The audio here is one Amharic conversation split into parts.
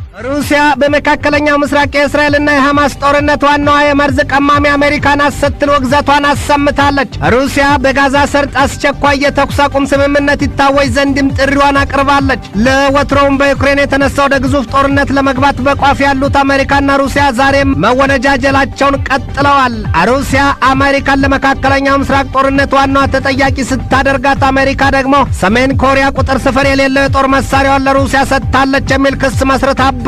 ሩሲያ በመካከለኛው ምስራቅ የእስራኤልና የሐማስ ጦርነት ዋናዋ የመርዝ ቀማሚ አሜሪካን ስትል ውግዘቷን አሰምታለች። ሩሲያ በጋዛ ሰርጥ አስቸኳይ የተኩስ አቁም ስምምነት ይታወጅ ዘንድም ጥሪዋን አቅርባለች። ለወትሮውም በዩክሬን የተነሳው ወደ ግዙፍ ጦርነት ለመግባት በቋፍ ያሉት አሜሪካና ሩሲያ ዛሬም መወነጃጀላቸውን ቀጥለዋል። ሩሲያ አሜሪካን ለመካከለኛው ምስራቅ ጦርነት ዋናዋ ተጠያቂ ስታደርጋት፣ አሜሪካ ደግሞ ሰሜን ኮሪያ ቁጥር ስፍር የሌለው የጦር መሳሪያዋን ለሩሲያ ሰጥታለች የሚል ክስ መስርታባታለች።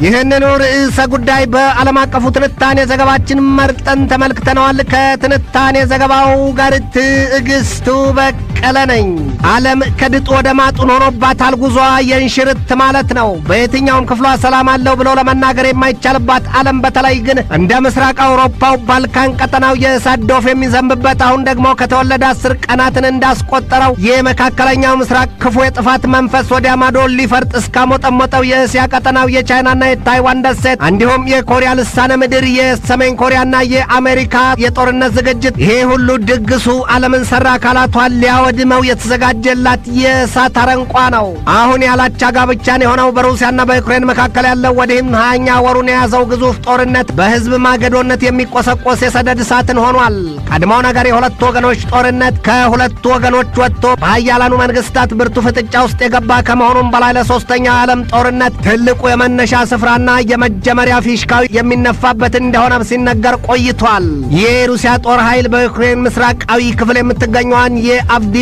ይህንኑ ርዕሰ ጉዳይ በዓለም አቀፉ ትንታኔ ዘገባችን መርጠን ተመልክተነዋል። ከትንታኔ ዘገባው ጋር ትዕግስቱ በቀለ ነኝ። ዓለም ከድጡ ወደ ማጡን ሆኖባታል። ጉዞዋ የእንሽርት ማለት ነው። በየትኛውም ክፍሏ ሰላም አለው ብሎ ለመናገር የማይቻልባት ዓለም፣ በተለይ ግን እንደ ምስራቅ አውሮፓው ባልካን ቀጠናው የእሳት ዶፍ የሚዘንብበት፣ አሁን ደግሞ ከተወለደ 10 ቀናትን እንዳስቆጠረው የመካከለኛው ምስራቅ ክፉ የጥፋት መንፈስ ወዲያ ማዶ ሊፈርጥ እስካሞጠሞጠው የእስያ ቀጠናው የቻይናና የታይዋን ደሴት እንዲሁም የኮሪያ ልሳነ ምድር የሰሜን ኮሪያና የአሜሪካ የጦርነት ዝግጅት፣ ይሄ ሁሉ ድግሱ ዓለምን ሰራ አካላቷን ሊያወድመው የተዘጋጀላት የእሳት አረንቋ ነው። አሁን ያላቻ ጋብቻን የሆነው በሩሲያና በዩክሬን መካከል ያለው ወዲህም 20ኛ ወሩን የያዘው ግዙፍ ጦርነት በህዝብ ማገዶነት የሚቆሰቆስ የሰደድ እሳትን ሆኗል። ቀድሞው ነገር የሁለቱ ወገኖች ጦርነት ከሁለቱ ወገኖች ወጥቶ በኃያላኑ መንግስታት ብርቱ ፍጥጫ ውስጥ የገባ ከመሆኑም በላይ ለሶስተኛው የዓለም ጦርነት ትልቁ የመነሻ ስፍራና የመጀመሪያ ፊሽካው የሚነፋበት እንደሆነ ሲነገር ቆይቷል። የሩሲያ ጦር ኃይል በዩክሬን ምስራቃዊ ክፍል የምትገኘዋን የአቭዲቭካን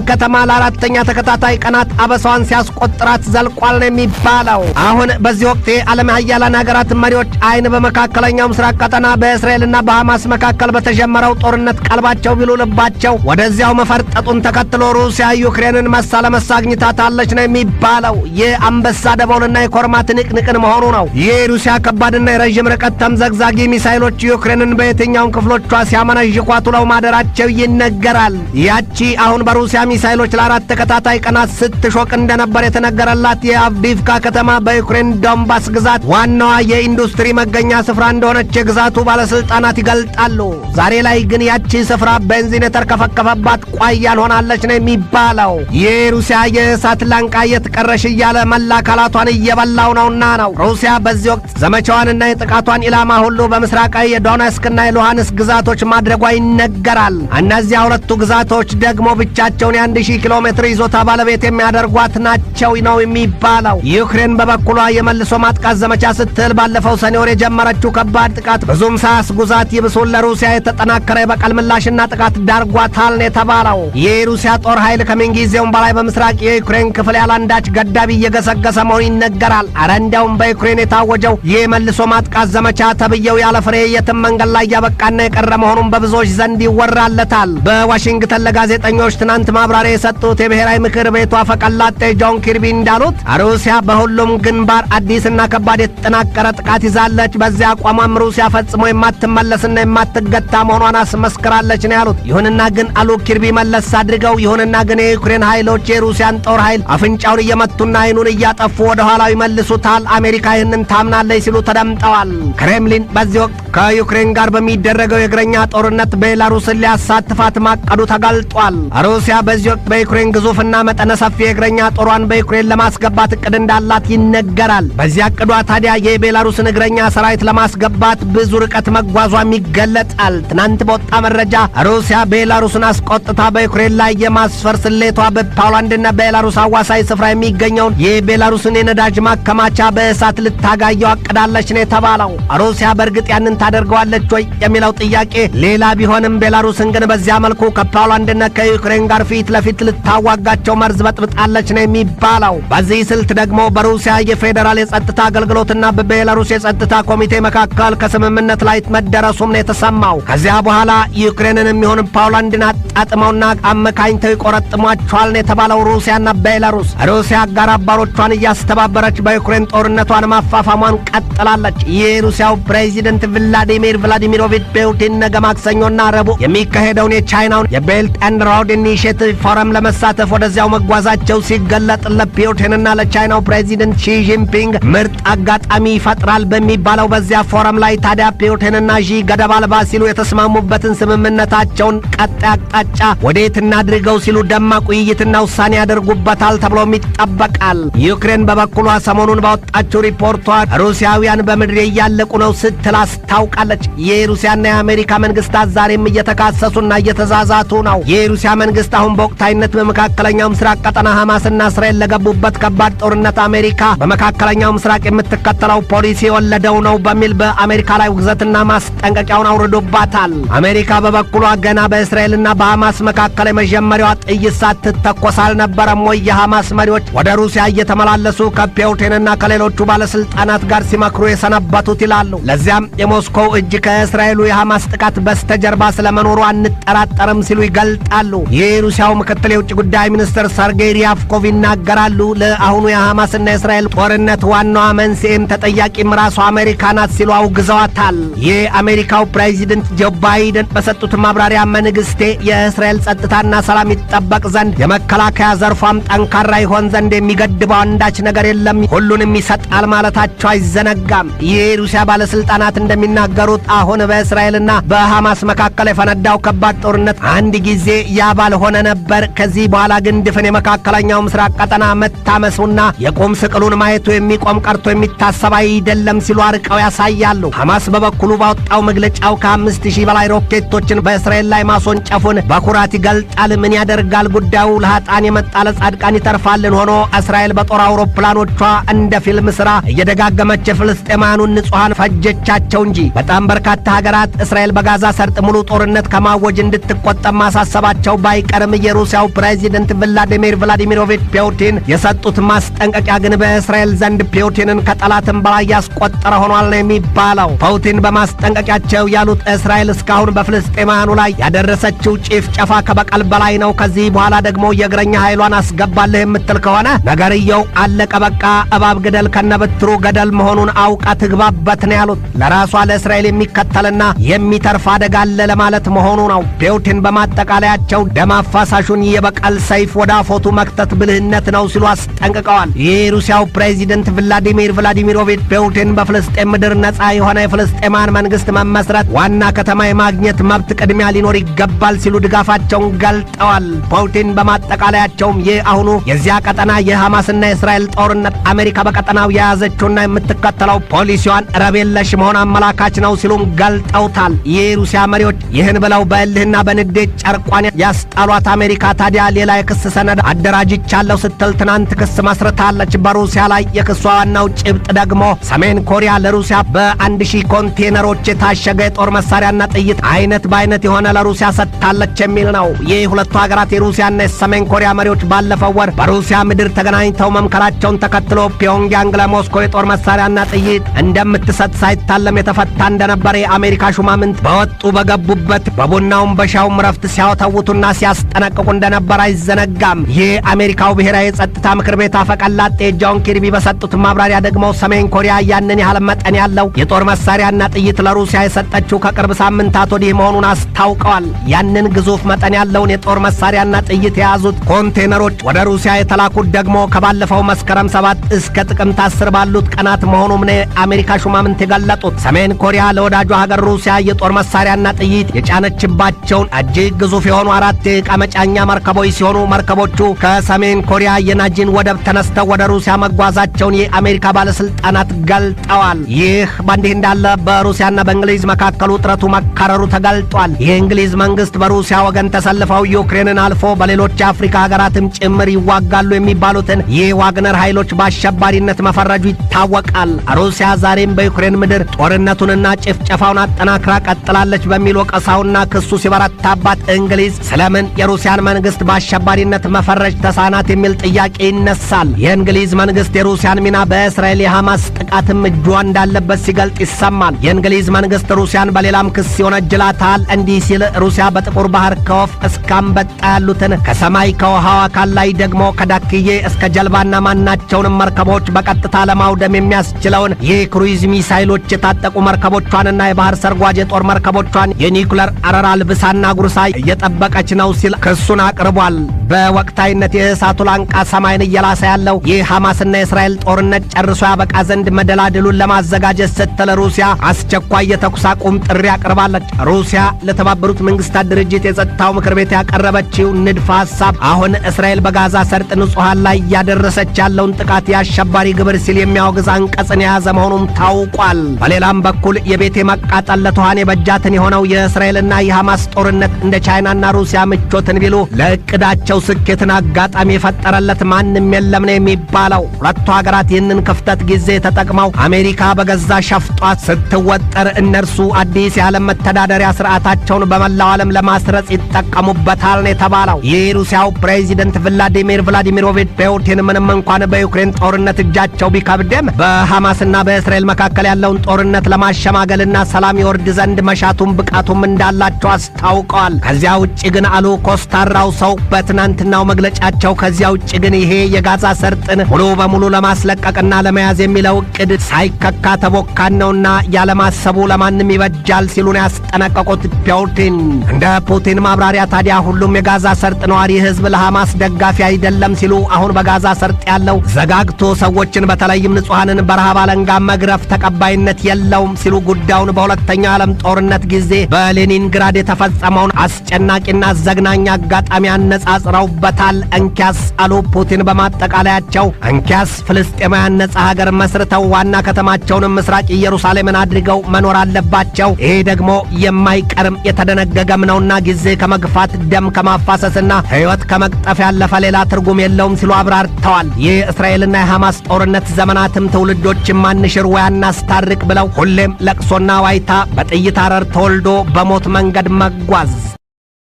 ከተማ ለአራተኛ ተከታታይ ቀናት አበሳዋን ሲያስቆጥራት ዘልቋል ነው የሚባለው። አሁን በዚህ ወቅት የዓለም ኃያላን ሀገራት መሪዎች አይን በመካከለኛው ምስራቅ ቀጠና በእስራኤልና በሐማስ መካከል በተጀመረው ጦርነት ቀልባቸው ቢሉ ልባቸው ወደዚያው መፈርጠጡን ተከትሎ ሩሲያ ዩክሬንን መሳ ለመሳ አግኝታታለች ነው የሚባለው። የአንበሳ ደቦልና የኮርማ ትንቅንቅን መሆኑ ነው። የሩሲያ ከባድና የረዥም ርቀት ተምዘግዛጊ ሚሳይሎች ዩክሬንን በየትኛውን ክፍሎቿ ሲያመነዥኳት ውለው ማደራቸው ይነገራል። ያቺ አሁን በሩሲያ ሚሳይሎች ለ4 ተከታታይ ቀናት ስትሾቅ እንደነበር የተነገረላት የአቭዲቭካ ከተማ በዩክሬን ዶንባስ ግዛት ዋናዋ የኢንዱስትሪ መገኛ ስፍራ እንደሆነች የግዛቱ ባለስልጣናት ይገልጣሉ። ዛሬ ላይ ግን ያቺ ስፍራ ቤንዚን የተርከፈከፈባት ቋይ ያልሆናለች ነው የሚባለው። የሩሲያ የእሳት ላንቃ የትቀረሽ እያለ መላ አካላቷን እየበላው ነውና ነው። ሩሲያ በዚህ ወቅት ዘመቻዋንና የጥቃቷን ኢላማ ሁሉ በምስራቃዊ የዶኔስክና የሉሃንስክ ግዛቶች ማድረጓ ይነገራል። እነዚያ ሁለቱ ግዛቶች ደግሞ ብቻቸውን የ1000 ኪሎ ሜትር ይዞታ ባለቤት የሚያደርጓት ናቸው ነው የሚባለው። ዩክሬን በበኩሏ የመልሶ ማጥቃት ዘመቻ ስትል ባለፈው ሰኔ ወር የጀመረችው ከባድ ጥቃት ብዙም ሳያስጉዛት ይብሱን ለሩሲያ የተጠናከረ የበቀል ምላሽና ጥቃት ዳርጓታል ነው የተባለው። የሩሲያ ጦር ኃይል ከምንጊዜውም በላይ በምስራቅ የዩክሬን ክፍል ያላንዳች ገዳቢ እየገሰገሰ መሆኑ ይነገራል። አረ እንዲያውም በዩክሬን የታወጀው የመልሶ ማጥቃት ዘመቻ ተብየው ያለ ፍሬ የትም መንገድ ላይ ያበቃና የቀረ መሆኑን በብዙዎች ዘንድ ይወራለታል። በዋሽንግተን ለጋዜጠኞች ትናንት ማብራሪያ የሰጡት የብሔራዊ ምክር ቤቱ አፈቀላጤ ጆን ኪርቢ እንዳሉት ሩሲያ በሁሉም ግንባር አዲስና ከባድ የተጠናከረ ጥቃት ይዛለች። በዚያ አቋሟም ሩሲያ ፈጽሞ የማትመለስና የማትገታ መሆኗን አስመስክራለች ነው ያሉት። ይሁንና ግን አሉ ኪርቢ መለስ አድርገው፣ ይሁንና ግን የዩክሬን ኃይሎች የሩሲያን ጦር ኃይል አፍንጫውን እየመቱና አይኑን እያጠፉ ወደ ኋላው ይመልሱታል። አሜሪካ ይህንን ታምናለች ሲሉ ተደምጠዋል። ክሬምሊን በዚህ ወቅት ከዩክሬን ጋር በሚደረገው የእግረኛ ጦርነት ቤላሩስን ሊያሳትፋት ማቀዱ ተጋልጧል። ሩሲያ በዚህ ወቅት በዩክሬን ግዙፍና መጠነ ሰፊ የእግረኛ ጦሯን በዩክሬን ለማስገባት እቅድ እንዳላት ይነገራል። በዚያ እቅዷ ታዲያ የቤላሩስን እግረኛ ሰራዊት ለማስገባት ብዙ ርቀት መጓዟም ይገለጣል። ትናንት በወጣ መረጃ ሩሲያ ቤላሩስን አስቆጥታ በዩክሬን ላይ የማስፈር ስሌቷ በፖላንድና ቤላሩስ አዋሳኝ ስፍራ የሚገኘውን የቤላሩስን የነዳጅ ማከማቻ በእሳት ልታጋየው አቅዳለች ነው የተባለው። ሩሲያ በእርግጥ ያንን ታደርገዋለች ወይ የሚለው ጥያቄ ሌላ ቢሆንም ቤላሩስን ግን በዚያ መልኩ ከፖላንድና ከዩክሬን ጋር ፊት ለፊት ልታዋጋቸው መርዝ በጥብጣለች ነው የሚባለው። በዚህ ስልት ደግሞ በሩሲያ የፌዴራል የጸጥታ አገልግሎትና በቤላሩስ የጸጥታ ኮሚቴ መካከል ከስምምነት ላይ መደረሱም ነው የተሰማው። ከዚያ በኋላ ዩክሬንን የሚሆን ፖላንድን አጣጥመውና አመካኝተው ይቆረጥሟቸዋል ነው የተባለው። ሩሲያና ቤላሩስ ሩሲያ አጋር አባሮቿን እያስተባበረች በዩክሬን ጦርነቷን ማፋፋሟን ቀጥላለች። የሩሲያው ፕሬዚደንት ቭላዲሚሮቪች ፑቲን ነገ ማክሰኞና ረቡዕ የሚካሄደውን የቻይናውን የቤልት ኤንድ ሮድ ኢኒሼቲቭ ፎረም ለመሳተፍ ወደዚያው መጓዛቸው ሲገለጥ ለፑቲንና ለቻይናው ፕሬዚደንት ሺ ጂንፒንግ ምርጥ አጋጣሚ ይፈጥራል በሚባለው በዚያ ፎረም ላይ ታዲያ ፑቲንና ሺ ገደብ አልባ ሲሉ የተስማሙበትን ስምምነታቸውን ቀጣይ አቅጣጫ ወዴት እናድርገው ሲሉ ደማቅ ውይይትና ውሳኔ ያደርጉበታል ተብሎም ይጠበቃል። ዩክሬን በበኩሏ ሰሞኑን ባወጣችው ሪፖርቷ ሩሲያውያን በምድር እያለቁ ነው ስትል አስታውቃለች። የሩሲያና የአሜሪካ መንግስታት ዛሬም እየተካሰሱና እየተዛዛቱ ነው። የሩሲያ መንግስት አሁን በወቅታዊነት በመካከለኛው ምስራቅ ቀጠና ሐማስና እስራኤል ለገቡበት ከባድ ጦርነት አሜሪካ በመካከለኛው ምስራቅ የምትከተለው ፖሊሲ የወለደው ነው በሚል በአሜሪካ ላይ ውግዘትና ማስጠንቀቂያውን አውርዶባታል። አሜሪካ በበኩሏ ገና በእስራኤልና በሐማስ መካከል የመጀመሪያዋ ጥይት ሳትተኮስ አልነበረም ወይ የሐማስ መሪዎች ወደ ሩሲያ እየተመላለሱ ከፑቲንና ከሌሎቹ ባለስልጣናት ጋር ሲመክሩ የሰነበቱት ይላሉ። ለዚያም የሞስኮው እጅ ከእስራኤሉ የሐማስ ጥቃት በስተጀርባ ስለመኖሩ አንጠራጠርም ሲሉ ይገልጣሉ። የሩሲያው ምክትል የውጭ ጉዳይ ሚኒስትር ሰርጌይ ሪያፍኮቭ ይናገራሉ። ለአሁኑ የሐማስና የእስራኤል ጦርነት ዋናዋ መንስኤም ተጠያቂም ራሷ አሜሪካ ናት ሲሉ አውግዘዋታል። የአሜሪካው ፕሬዚደንት ጆ ባይደን በሰጡት ማብራሪያ መንግስቴ የእስራኤል ጸጥታና ሰላም ይጠበቅ ዘንድ የመከላከያ ዘርፏም ጠንካራ ይሆን ዘንድ የሚገድበው አንዳች ነገር የለም፣ ሁሉንም ይሰጣል ማለታቸው አይዘነጋም። የሩሲያ ባለስልጣናት እንደሚናገሩት አሁን በእስራኤልና በሐማስ መካከል የፈነዳው ከባድ ጦርነት አንድ ጊዜ ያባል ሆነ ነበር። ከዚህ በኋላ ግን ድፍን የመካከለኛው ምስራቅ ቀጠና መታመሱና የቁም ስቅሉን ማየቱ የሚቆም ቀርቶ የሚታሰብ አይደለም ሲሉ አርቀው ያሳያሉ። ሐማስ በበኩሉ ባወጣው መግለጫው ከ5000 በላይ ሮኬቶችን በእስራኤል ላይ ማስወንጨፉን በኩራት ይገልጣል። ምን ያደርጋል ጉዳዩ ለኃጥአን የመጣ ለጻድቃን ይተርፋልን ሆኖ እስራኤል በጦር አውሮፕላኖቿ እንደ ፊልም ስራ እየደጋገመች የፍልስጤማኑን ንጹሐን ፈጀቻቸው እንጂ። በጣም በርካታ ሀገራት እስራኤል በጋዛ ሰርጥ ሙሉ ጦርነት ከማወጅ እንድትቆጠብ ማሳሰባቸው ባይቀርም የሩሲያው ፕሬዚደንት ቭላዲሚር ቭላዲሚሮቪች ፑቲን የሰጡት ማስጠንቀቂያ ግን በእስራኤል ዘንድ ፑቲንን ከጠላትም በላይ ያስቆጠረ ሆኗል ነው የሚባለው። ፑቲን በማስጠንቀቂያቸው ያሉት እስራኤል እስካሁን በፍልስጤማኑ ላይ ያደረሰችው ጭፍጨፋ ከበቀል በላይ ነው። ከዚህ በኋላ ደግሞ የእግረኛ ኃይሏን አስገባለህ የምትል ከሆነ ነገርየው አለቀ በቃ፣ እባብ ግደል ከነብትሩ ገደል መሆኑን አውቃ ትግባበት ነው ያሉት። ለራሷ ለእስራኤል የሚከተልና የሚተርፍ አደጋ አለ ለማለት መሆኑ ነው። ፑቲን በማጠቃለያቸው ደም አፋሳሹን የበቀል ሰይፍ ወደ አፎቱ መክተት ብልህነት ነው ሲሉ አስጠንቅቀዋል። የሩሲያው ፕሬዚደንት ቭላዲሚር ቭላዲሚሮቪች ፑቲን በፍልስጤም ምድር ነጻ የሆነ የፍልስጤማን መንግስት መመስረት ዋና ከተማ የማግኘት መብት ቅድሚያ ሊኖር ይገባል ሲሉ ድጋፋቸውን ገልጠዋል። ፑቲን በማጠቃለያቸውም የአሁኑ የዚያ ቀጠና የሐማስና የእስራኤል ጦርነት አሜሪካ በቀጠናው የያዘችውና የምትከተለው ፖሊሲዋን ረብ የለሽ መሆን አመላካች ነው ሲሉም ገልጠውታል። የሩሲያ መሪዎች ይህን ብለው በእልህና በንዴት ጨርቋን ያስጣሏት አሜሪካ ታዲያ ሌላ የክስ ሰነድ አደራጅቻለሁ ስትል ትናንት ክስ መስርታለች በሩሲያ ላይ። የክሷ ዋናው ጭብጥ ደግሞ ሰሜን ኮሪያ ለሩሲያ በ1000 ኮንቴነሮች የታሸገ የጦር መሳሪያና ጥይት አይነት በአይነት የሆነ ለሩሲያ ሰጥታለች የሚል ነው። ይህ ሁለቱ ሀገራት የሩሲያና የሰሜን ኮሪያ መሪዎች ባለፈው ወር በሩሲያ ምድር ተገናኝተው መምከራቸውን ተከትሎ ፒዮንግያንግ ለሞስኮ የጦር መሳሪያና ጥይት እንደምትሰጥ ሳይታለም የተፈታ እንደነበረ የአሜሪካ ሹማምንት በወጡ በገቡበት በቡናውም በሻውም ረፍት ሲያወተውቱና ሲያስጠነቅቁ እንደነበር አይዘነጋም። የአሜሪካው ብሔራዊ የጸጥታ ምክር ቤት አፈቀላጤ ጆን ኪርቢ በሰጡት ማብራሪያ ደግሞ ሰሜን ኮሪያ ያንን ያህል መጠን ያለው የጦር መሳሪያና ጥይት ለሩሲያ የሰጠችው ከቅርብ ሳምንታት ወዲህ መሆኑን አስታውቀዋል። ያንን ግዙፍ መጠን ያለውን የጦር መሳሪያና ጥይት የያዙት ኮንቴነሮች ወደ ሩሲያ የተላኩት ደግሞ ከባለፈው መስከረም 7 እስከ ጥቅምት 10 ባሉት ቀናት መሆኑም ነው የአሜሪካ ሹማምንት የገለጡት። ሰሜን ኮሪያ ለወዳጇ ሀገር ሩሲያ የጦር መሳሪያና ጥይት የጫነችባቸውን እጅግ ግዙፍ የሆኑ 4 የዕቃ መጫኛ መርከቦች ሲሆኑ መርከቦቹ ከሰሜን ኮሪያ የናጂን ወደብ ተነስተው ወደ ሩሲያ መጓዛቸውን የአሜሪካ ባለስልጣናት ገልጠዋል። ይህ በእንዲህ እንዳለ በሩሲያና በእንግሊዝ መካከል ውጥረቱ መካረሩ ተገልጧል። የእንግሊዝ መንግስት በሩሲያ ወገን ተሰልፈው ዩክሬንን አልፎ በሌሎች የአፍሪካ ሀገራትም ጭምር ይዋጋሉ የሚባሉትን የዋግነር ኃይሎች በአሸባሪነት መፈረጁ ይታወቃል። ሩሲያ ዛሬም በዩክሬን ምድር ጦርነቱንና ጭፍጨፋውን አጠናክራ ቀጥላለች በሚል ወቀሳውና ክሱ ሲበረታባት እንግሊዝ ስለምን የሩሲያን መንግስት በአሸባሪነት መፈረጅ ተሳናት የሚል ጥያቄ ይነሳል። የእንግሊዝ መንግስት የሩሲያን ሚና በእስራኤል የሐማስ ጥቃትም እጇ እንዳለበት ሲገልጥ ይሰማል። የእንግሊዝ መንግስት ሩሲያን በሌላም ክስ ይወነጅላታል። እንዲህ ሲል ሩሲያ በጥቁር ባህር ከወፍ እስከ አንበጣ ያሉትን ከሰማይ ከውሃው አካል ላይ ደግሞ ከዳክዬ እስከ ጀልባና ማናቸውንም መርከቦች በቀጥታ ለማውደም የሚያስችለውን የክሩይዝ ሚሳይሎች የታጠቁ መርከቦቿንና የባህር ሰርጓጅ የጦር መርከቦቿን የኒኩለር አረር አልብሳና ጉርሳ እየጠበቀች ነው ሲል ክሱን አቅርቧል። በወቅታዊነት የእሳቱ ላንቃ ሰማይን እየላሰ ያለው የሐማስና የእስራኤል ጦርነት ጨርሶ ያበቃ ዘንድ መደላድሉን ለማዘጋጀት ስትል ሩሲያ አስቸኳይ የተኩስ አቁም ጥሪ አቅርባለች። ሩሲያ ለተባበሩት መንግስታት ድርጅት የጸጥታው ምክር ቤት ያቀረበችው ንድፈ ሐሳብ አሁን እስራኤል በጋዛ ሰርጥ ንጹሃን ላይ ያደረሰች ያለውን ጥቃት የአሸባሪ አስነዋሪ ግብር ሲል የሚያወግዝ አንቀጽን የያዘ መሆኑም ታውቋል። በሌላም በኩል የቤቴ መቃጠል ለተዋን የበጃትን የሆነው የእስራኤልና የሐማስ ጦርነት እንደ ቻይናና ሩሲያ ምቾትን ቢሉ ለእቅዳቸው ስኬትን አጋጣሚ የፈጠረለት ማንም የለም ነው የሚባለው። ሁለቱ ሀገራት ይህንን ክፍተት ጊዜ ተጠቅመው አሜሪካ በገዛ ሸፍጧት ስትወጠር እነርሱ አዲስ የዓለም መተዳደሪያ ስርዓታቸውን በመላው ዓለም ለማስረጽ ይጠቀሙበታል ነው የተባለው። የሩሲያው ፕሬዚደንት ቭላዲሚሮቪች ፑቲን ምንም እንኳን በዩክሬን ጦርነት እጃቸው ቢከብድም በሐማስና በእስራኤል መካከል ያለውን ጦርነት ለማሸማገልና ሰላም ይወርድ ዘንድ መሻቱም ብቃቱም እንዳላቸው አስታውቀዋል። ከዚያ ውጭ ግን አሉ ኮስታራው ሰው በትናንትናው መግለጫቸው፣ ከዚያ ውጭ ግን ይሄ የጋዛ ሰርጥን ሙሉ በሙሉ ለማስለቀቅና ለመያዝ የሚለው እቅድ ሳይከካ ተቦካን ነውና ያለማሰቡ ለማንም ይበጃል ሲሉ ነው ያስጠነቀቁት ፑቲን። እንደ ፑቲን ማብራሪያ ታዲያ ሁሉም የጋዛ ሰርጥ ነዋሪ ህዝብ ለሐማስ ደጋፊ አይደለም ሲሉ አሁን በጋዛ ሰርጥ ያለው ዘጋግቶ ሰዎችን በተለይም ንጹሐንን በረሃብ አለንጋ መግረፍ ተቀባይነት የለውም ሲሉ ጉዳዩን በሁለተኛው ዓለም ጦርነት ጊዜ በሌኒንግራድ የተፈጸመውን አስጨናቂና ዘግናኝ አጋጣሚ አነጻጽረውበታል። እንኪያስ አሉ ፑቲን በማጠቃለያቸው፣ እንኪያስ ፍልስጤማውያን ነጻ ሀገር መስርተው ዋና ከተማቸውንም ምስራቅ ኢየሩሳሌምን አድርገው መኖር አለባቸው። ይሄ ደግሞ የማይቀርም የተደነገገም ነውና ጊዜ ከመግፋት ደም ከማፋሰስና ሕይወት ከመቅጠፍ ያለፈ ሌላ ትርጉም የለውም ሲሉ አብራርተዋል። ይህ እስራኤልና የሐማስ ጦርነት ዘመናትም ትውልዶችን ማንሽር ወይ አናስታርቅ ብለው ሁሌም ለቅሶና ዋይታ በጥይት አረር ተወልዶ በሞት መንገድ መጓዝ።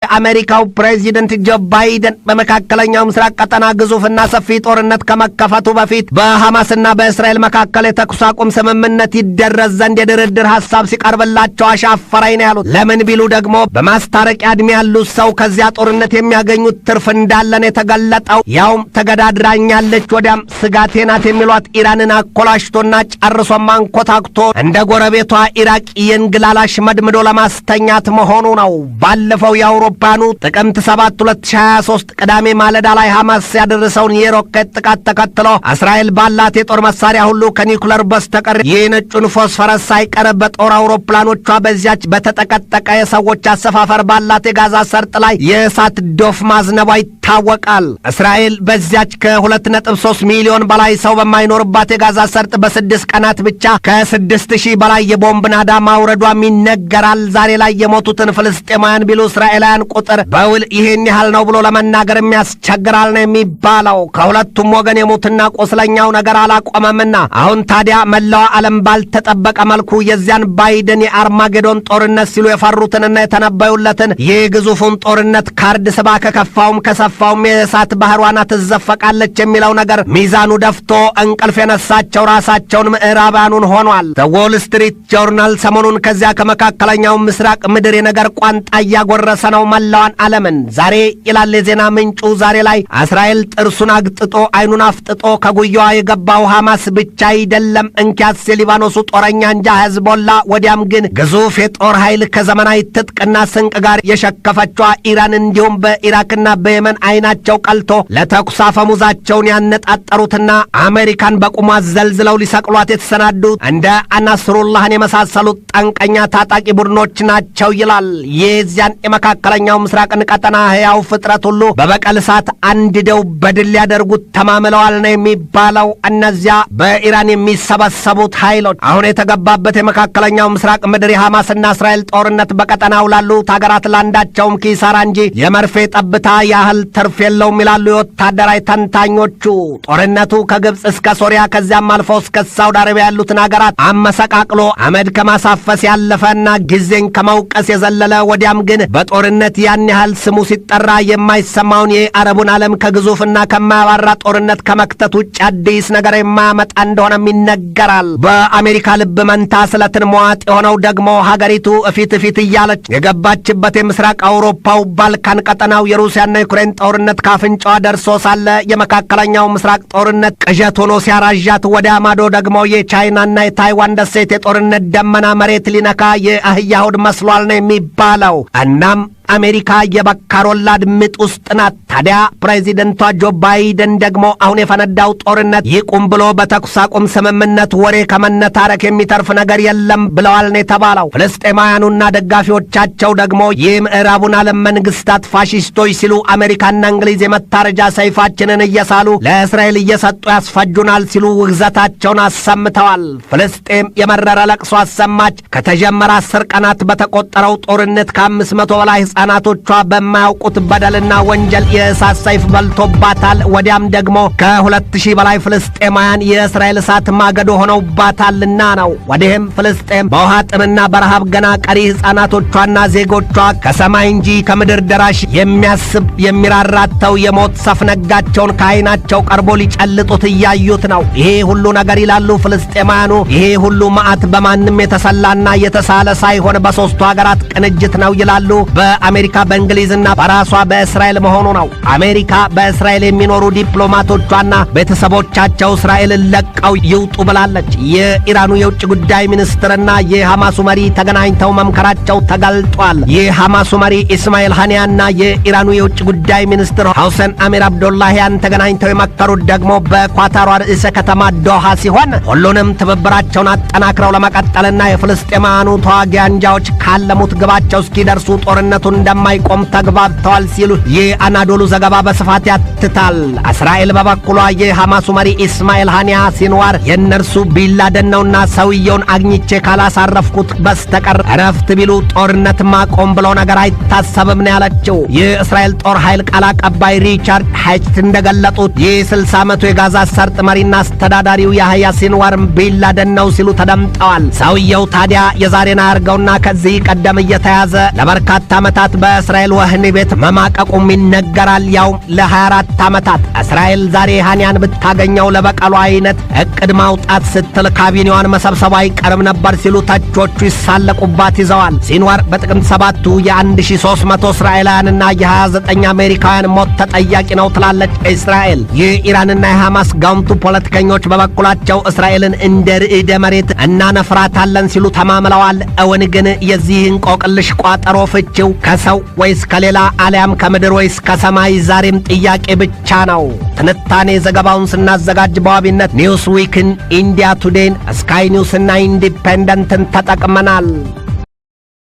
የአሜሪካው ፕሬዚደንት ጆ ባይደን በመካከለኛው ምስራቅ ቀጠና ግዙፍና ሰፊ ጦርነት ከመከፈቱ በፊት በሐማስና በእስራኤል መካከል የተኩስ አቁም ስምምነት ይደረስ ዘንድ የድርድር ሐሳብ ሲቀርብላቸው አሻፈረኝ ነው ያሉት። ለምን ቢሉ ደግሞ በማስታረቂያ ዕድሜ ያሉት ሰው ከዚያ ጦርነት የሚያገኙት ትርፍ እንዳለን የተገለጠው ያውም ተገዳድራኛለች ወዲያም ስጋቴ ናት የሚሏት ኢራንን አኮላሽቶና ጨርሶም አንኮታክቶ እንደ ጎረቤቷ ኢራቅ የእንግላላሽ መድምዶ ለማስተኛት መሆኑ ነው። ባለፈው የአውሮፓኑ ጥቅምት 7 2023 ቅዳሜ ማለዳ ላይ ሐማስ ያደረሰውን የሮኬት ጥቃት ተከትሎ እስራኤል ባላት የጦር መሳሪያ ሁሉ ከኒኩለር በስተቀር የነጩን ፎስፈረስ ሳይቀር በጦር አውሮፕላኖቿ በዚያች በተጠቀጠቀ የሰዎች አሰፋፈር ባላት የጋዛ ሰርጥ ላይ የእሳት ዶፍ ማዝነቧ ይታወቃል። እስራኤል በዚያች ከ2.3 ሚሊዮን በላይ ሰው በማይኖርባት የጋዛ ሰርጥ በ6 ቀናት ብቻ ከ6000 በላይ የቦምብ ናዳ ማውረዷም ይነገራል። ዛሬ ላይ የሞቱትን ፍልስጤማውያን ቢሉ እስራኤላውያን ቁጥር በውል ይሄን ያህል ነው ብሎ ለመናገር የሚያስቸግራል ነው የሚባለው። ከሁለቱም ወገን የሞትና ቆስለኛው ነገር አላቆመምና አሁን ታዲያ መላው ዓለም ባልተጠበቀ መልኩ የዚያን ባይደን የአርማጌዶን ጦርነት ሲሉ የፈሩትንና የተነበዩለትን የግዙፉን ጦርነት ካርድ ስባ ከከፋውም ከሰፋውም የእሳት ባህሯና ትዘፈቃለች የሚለው ነገር ሚዛኑ ደፍቶ እንቅልፍ የነሳቸው ራሳቸውን ምዕራባኑን ሆኗል። ዘ ስትሪት ጆርናል ሰሞኑን ከዚያ ከመካከለኛው ምስራቅ ምድር የነገር ቋንጣ እያጎረሰ ነው መላዋን ዓለምን። ዛሬ ይላል የዜና ምንጩ፣ ዛሬ ላይ እስራኤል ጥርሱን አግጥጦ አይኑን አፍጥጦ ከጉያዋ የገባው ሐማስ ብቻ አይደለም። እንኪያስ የሊባኖሱ ጦረኛ እንጃ ሄዝቦላ፣ ወዲያም ግን ግዙፍ የጦር ኃይል ከዘመናዊ ትጥቅና ስንቅ ጋር የሸከፈችዋ ኢራን፣ እንዲሁም በኢራክና በየመን አይናቸው ቀልቶ ለተኩስ አፈሙዛቸውን ያነጣጠሩትና አሜሪካን በቁሟ ዘልዝለው ሊሰቅሏት የተሰናዱት እንደ አናስሩላህን የመሳሰሉት ጠንቀኛ ታጣቂ ቡድኖች ናቸው ይላል። የዚያን የመካከለኛው ምስራቅን ቀጠና ሕያው ፍጥረት ሁሉ በበቀል እሳት አንድደው በድል ሊያደርጉት ተማምለዋል ነው የሚባለው። እነዚያ በኢራን የሚሰበሰቡት ኃይሎች አሁን የተገባበት የመካከለኛው ምስራቅ ምድር የሐማስና እስራኤል ጦርነት በቀጠናው ላሉት ሀገራት ላንዳቸውም ኪሳራ እንጂ የመርፌ ጠብታ ያህል ትርፍ የለውም ይላሉ የወታደራዊ ተንታኞቹ። ጦርነቱ ከግብፅ እስከ ሶሪያ ከዚያም አልፎ እስከ ሳውዲ አረቢያ ያሉትን ሀገራት አመሰቃቅሎ አመድ ከማሳፈስ ያለፈና ጊዜን ከመውቀስ የዘለለ ወዲያም ግን በጦርነት ያን ያህል ስሙ ሲጠራ የማይሰማውን የአረቡን ዓለም ከግዙፍና ከማያባራ ጦርነት ከመክተት ውጭ አዲስ ነገር የማያመጣ እንደሆነም ይነገራል። በአሜሪካ ልብ መንታ ስለትን መዋጥ የሆነው ደግሞ ሀገሪቱ እፊት እያለች የገባችበት የምስራቅ አውሮፓው ባልካን ቀጠናው የሩሲያና ዩክሬን ጦርነት ካፍንጫዋ ደርሶ ሳለ የመካከለኛው ምስራቅ ጦርነት ቅዠት ሆኖ ሲያራዣት፣ ወዲያ ማዶ ደግሞ የቻይናና የታይዋን ደሴት የጦርነት ደመና መሬት ሊነካ የአህያ ሆድ መስሏል ነው የሚባለው። እናም አሜሪካ የበካር ወላድ ምጥ ውስጥ ናት። ታዲያ ፕሬዚደንቷ ጆ ባይደን ደግሞ አሁን የፈነዳው ጦርነት ይቁም ብሎ በተኩስ አቁም ስምምነት ወሬ ከመነታረክ የሚተርፍ ነገር የለም ብለዋል ነው የተባለው። ፍልስጤማውያኑና ደጋፊዎቻቸው ደግሞ የምዕራቡን ዓለም መንግስታት ፋሺስቶች ሲሉ አሜሪካና እንግሊዝ የመታረጃ ሰይፋችንን እየሳሉ ለእስራኤል እየሰጡ ያስፈጁናል ሲሉ ውግዘታቸውን አሰምተዋል። ፍልስጤም የመረረ ለቅሶ አሰማች። ከተጀመረ 10 ቀናት በተቆጠረው ጦርነት ከ500 በላይ ሕፃናቶቿ በማያውቁት በደልና ወንጀል የእሳት ሰይፍ በልቶባታል። ወዲያም ደግሞ ከ2000 በላይ ፍልስጤማውያን የእስራኤል እሳት ማገዶ ሆነውባታልና ነው። ወዲህም ፍልስጤም በውሃ ጥምና በረሃብ ገና ቀሪ ሕፃናቶቿና ዜጎቿ ከሰማይ እንጂ ከምድር ደራሽ የሚያስብ የሚራራተው የሞት ሰፍነጋቸውን ከዓይናቸው ቀርቦ ሊጨልጡት እያዩት ነው። ይሄ ሁሉ ነገር ይላሉ ፍልስጤማውያኑ፣ ይሄ ሁሉ መዓት በማንም የተሰላና የተሳለ ሳይሆን በሦስቱ ሀገራት ቅንጅት ነው ይላሉ። በአሜሪካ በእንግሊዝና በራሷ በእስራኤል መሆኑ ነው። አሜሪካ በእስራኤል የሚኖሩ ዲፕሎማቶቿና ቤተሰቦቻቸው እስራኤልን ለቀው ይውጡ ብላለች። የኢራኑ የውጭ ጉዳይ ሚኒስትርና የሐማሱ መሪ ተገናኝተው መምከራቸው ተገልጧል። የሐማሱ መሪ ኢስማኤል ሐኒያና የኢራኑ የውጭ ጉዳይ ሚኒስትር ሐሰን አሚር አብዶላሂያን ተገናኝተው የመከሩት ደግሞ በኳታሯ ርዕሰ ከተማ ዶሃ ሲሆን ሁሉንም ትብብራቸውን አጠናክረው ለመቀጠልና የፍልስጤማውያኑ ተዋጊ አንጃዎች ካለሙት ግባቸው እስኪደርሱ ጦርነቱን እንደማይቆም ተግባብተዋል ሲሉ የአናዶሉ ዘገባ በስፋት ያትታል። እስራኤል በበኩሏ የሐማሱ መሪ ኢስማኤል ሐኒያ ሲንዋር የእነርሱ ቢንላደን ነውና ሰውየውን አግኝቼ ካላሳረፍኩት በስተቀር እረፍት ቢሉ ጦርነት ማቆም ብለው ነገር አይታሰብም ነው ያለችው። የእስራኤል ጦር ኃይል ቃል አቀባይ ሪቻርድ ሃይት እንደገለጡት የ60 ዓመቱ የጋዛ ሰርጥ መሪና አስተዳዳሪው ያህያ ሲንዋር ቢንላደን ነው ሲሉ ተደምጠዋል። ሰውየው ታዲያ የዛሬን አያርገውና ከዚህ ቀደም እየተያዘ ለበርካታ ዓመታት በእስራኤል ወህኒ ቤት መማቀቁም ይነገራል። ያው ለ24 ዓመታት እስራኤል ዛሬ ሐኒያን ብታገኘው ለበቀሉ አይነት እቅድ ማውጣት ስትል ካቢኔዋን መሰብሰቡ አይቀርም ነበር ሲሉ ተቾቹ ይሳለቁባት ይዘዋል። ሲንዋር በጥቅምት 7ቱ የ1300 እስራኤላውያንና የ29 አሜሪካውያን ሞት ተጠያቂ ነው ትላለች እስራኤል። የኢራንና የሐማስ ጋውንቱ ፖለቲከኞች በበኩላቸው እስራኤልን እንደ ርዕደ መሬት እናነፍራታለን ሲሉ ተማምለዋል። እውን ግን የዚህ እንቆቅልሽ ቋጠሮ ፍቺው ከሰው ወይስ ከሌላ አሊያም ከምድር ወይስ ከሰማይ ዛሬም ጥያቄ ብቻ ነው። ትንታኔ ዘገባውን ስናዘጋጅ በዋቢነት ኒውስ ዊክን፣ ኢንዲያ ቱዴይን፣ ስካይ ኒውስና ኢንዲፔንደንትን ተጠቅመናል።